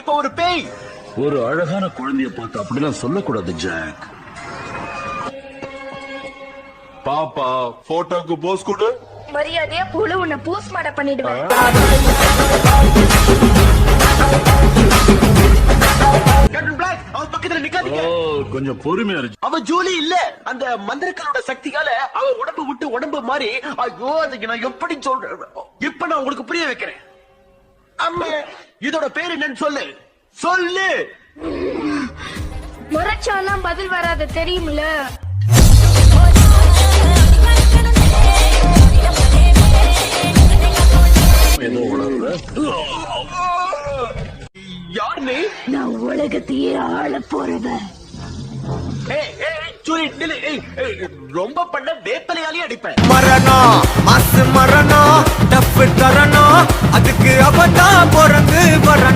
இப்ப ஒரு பேய். ஒரு அழகான குழந்தைய பார்த்து அப்படிலாம் சொல்லக்கூடாது ஜாக். பாப்பா போட்டோக்கு போஸ் கொடு. மரியாதையா போல உன்னை போஸ்ட்மார்ட்டம் பண்ணிடுவேன். கேப்டன் பிளாக், அவன் பக்கத்துல நிக்காதீங்க. கொஞ்சம் பொறுமையா இருக்கு. அவ ஜூலி இல்ல, அந்த மந்திரக்காரோட சக்தியால அவ உடம்பு விட்டு உடம்பு மாறி. ஐயோ, அதுக்கு நான் எப்படி சொல்றேன்? இப்ப நான் உங்களுக்கு புரிய வைக்கிறேன். அம்மா, இதோட பேர் என்னன்னு சொல்லு. சொல்லு. முறைச்சாலாம் பதில் வராது தெரியுமில்ல. ஏதோ உணர்ற. யார் நீ? நான் உலகத்தையே ஆள போறவன். ஜூலி நில்லு. ரொம்ப பண்ண வேப்பலையாலே அடிப்பேன். மரணம் மாசு மரணம் டப்பு தரணும் அதுக்கு அவதான் பிறந்து வரணும்.